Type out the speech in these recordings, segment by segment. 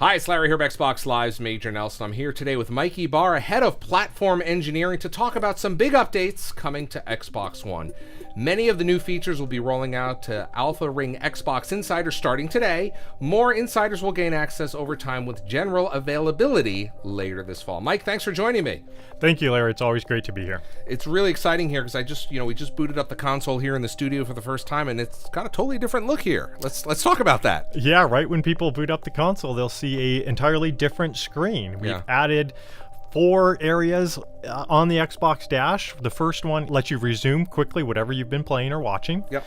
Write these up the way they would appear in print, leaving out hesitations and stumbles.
Hi, it's Larry here, Xbox Live's Major Nelson. I'm here today with Mike Ibarra, head of platform engineering, to talk about some big updates coming to Xbox One. Many of the new features will be rolling out to Alpha Ring Xbox Insiders starting today. More insiders will gain access over time with general availability later this fall. Mike, thanks for joining me. Thank you, Larry. It's always great to be here. It's really exciting here because we just booted up the console here in the studio for the first time, and it's got a totally different look here. Let's talk about that. Yeah, right when people boot up the console, they'll see an entirely different screen. We've added 4 areas on the Xbox dash. The first one lets you resume quickly whatever you've been playing or watching. Yep.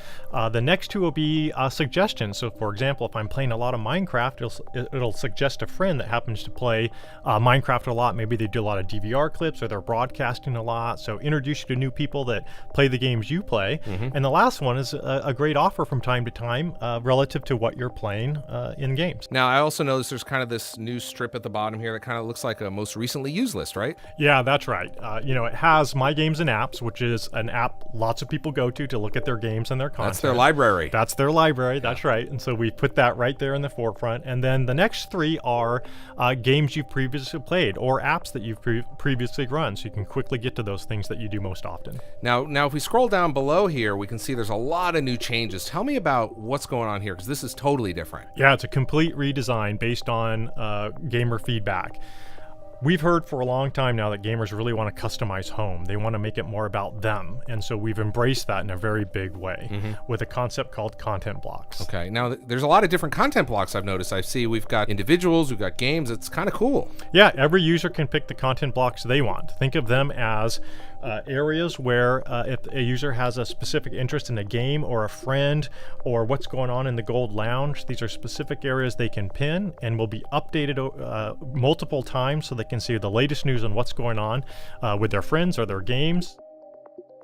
The next 2 will be suggestions. So, for example, if I'm playing a lot of Minecraft, it'll suggest a friend that happens to play Minecraft a lot. Maybe they do a lot of DVR clips or they're broadcasting a lot. So introduce you to new people that play the games you play. Mm-hmm. And the last one is a great offer from time to time relative to what you're playing in games. Now, I also noticed there's kind of this new strip at the bottom here that kind of looks like a most recently used list, right? Yeah, that's right. It has My Games and Apps, which is an app lots of people go to look at their games and their content. That's their library. That's their library, that's right. And so we put that right there in the forefront. And then the next 3 are games you've previously played or apps that you've previously run, so you can quickly get to those things that you do most often. Now, if we scroll down below here, we can see there's a lot of new changes. Tell me about what's going on here, because this is totally different. Yeah, it's a complete redesign based on gamer feedback. We've heard for a long time now that gamers really want to customize home. They want to make it more about them. And so we've embraced that in a very big way with a concept called content blocks. Okay. Now, there's a lot of different content blocks I've noticed. I see we've got individuals, we've got games. It's kind of cool. Yeah, every user can pick the content blocks they want. Think of them as areas where if a user has a specific interest in a game or a friend or what's going on in the Gold Lounge, these are specific areas they can pin and will be updated multiple times so they can see the latest news on what's going on with their friends or their games.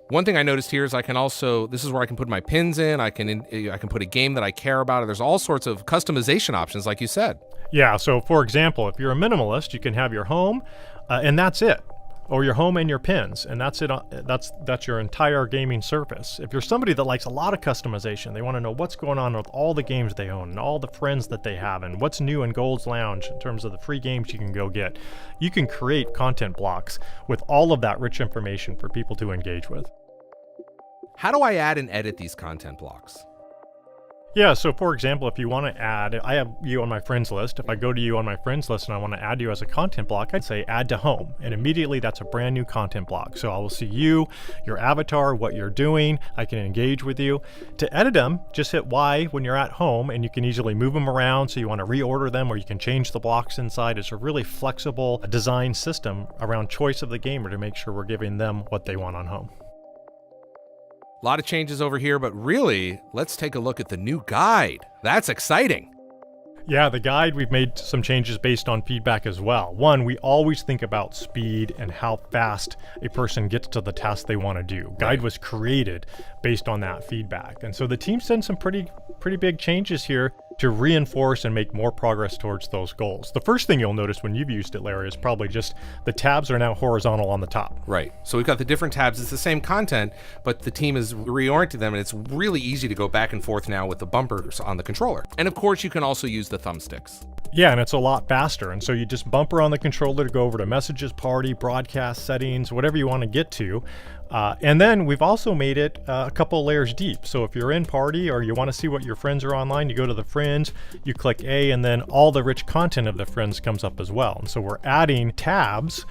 One thing I noticed here is this is where I can put my pins in. I can put a game that I care about. There's all sorts of customization options, like you said. Yeah, so for example, if you're a minimalist, you can have your home and that's it. Or your home and your pins, and that's it. That's your entire gaming surface. If you're somebody that likes a lot of customization, they want to know what's going on with all the games they own and all the friends that they have and what's new in Gold's Lounge in terms of the free games you can go get. You can create content blocks with all of that rich information for people to engage with. How do I add and edit these content blocks? Yeah, so for example, if you want to add, I have you on my friends list. If I go to you on my friends list and I want to add you as a content block, I'd say add to home. And immediately that's a brand new content block. So I will see you, your avatar, what you're doing. I can engage with you. To edit them, just hit Y when you're at home and you can easily move them around. So you want to reorder them or you can change the blocks inside. It's a really flexible design system around choice of the gamer to make sure we're giving them what they want on home. A lot of changes over here, but really, let's take a look at the new guide. That's exciting. Yeah, the guide, we've made some changes based on feedback as well. One, we always think about speed and how fast a person gets to the task they want to do. Guide was created based on that feedback. And so the team's done some pretty big changes here to reinforce and make more progress towards those goals. The first thing you'll notice when you've used it, Larry, is probably just the tabs are now horizontal on the top. Right. So we've got the different tabs. It's the same content, but the team has reoriented them, and it's really easy to go back and forth now with the bumpers on the controller. And of course, you can also use the thumbsticks. Yeah, and it's a lot faster. And so you just bumper on the controller to go over to messages, party, broadcast settings, whatever you want to get to. And then we've also made it a couple layers deep. So if you're in party or you want to see what your friends are online, you go to the friends, you click A, and then all the rich content of the friends comes up as well. And so we're adding tabs,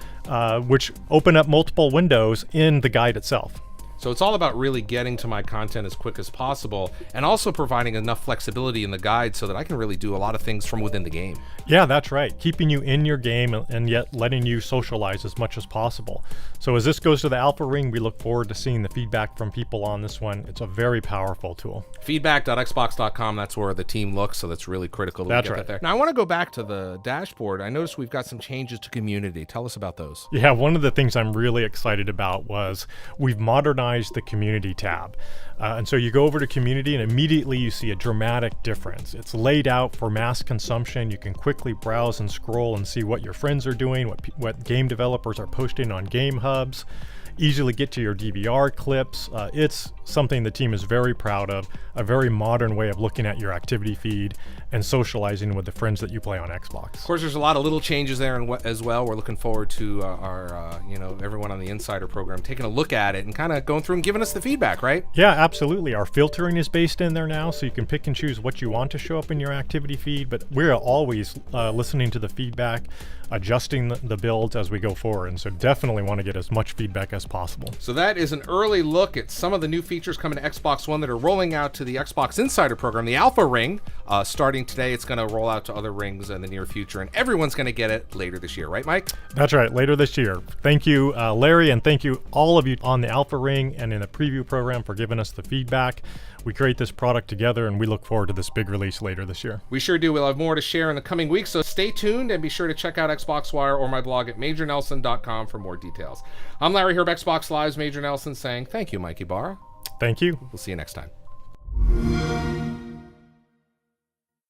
which open up multiple windows in the guide itself. So it's all about really getting to my content as quick as possible and also providing enough flexibility in the guide so that I can really do a lot of things from within the game. Yeah, that's right. Keeping you in your game and yet letting you socialize as much as possible. So as this goes to the Alpha Ring, we look forward to seeing the feedback from people on this one. It's a very powerful tool. Feedback.xbox.com, that's where the team looks, so that's really critical that we get that there. Now I want to go back to the dashboard. I noticed we've got some changes to community. Tell us about those. Yeah, one of the things I'm really excited about was we've modernized the community tab. And so you go over to community and immediately you see a dramatic difference. It's laid out for mass consumption. You can quickly browse and scroll and see what your friends are doing, what game developers are posting on game hubs. easily get to your DVR clips. It's something the team is very proud of, a very modern way of looking at your activity feed and socializing with the friends that you play on Xbox. Of course, there's a lot of little changes there as well. We're looking forward to our, everyone on the Insider program taking a look at it and kind of going through and giving us the feedback, right? Yeah, absolutely. Our filtering is based in there now, so you can pick and choose what you want to show up in your activity feed, but we're always listening to the feedback, adjusting the builds as we go forward, and so definitely want to get as much feedback as possible. So that is an early look at some of the new features coming to Xbox One that are rolling out to the Xbox Insider program. The Alpha Ring, starting today, it's going to roll out to other rings in the near future, and everyone's going to get it later this year, right, Mike? That's right, later this year. Thank you, Larry, and thank you all of you on the Alpha Ring and in the preview program for giving us the feedback. We create this product together, and we look forward to this big release later this year. We sure do. We'll have more to share in the coming weeks, so stay tuned and be sure to check out Xbox Wire or my blog at majornelson.com for more details. I'm Larry here of Xbox Live's Major Nelson saying thank you, Mikey Barr. Thank you. We'll see you next time.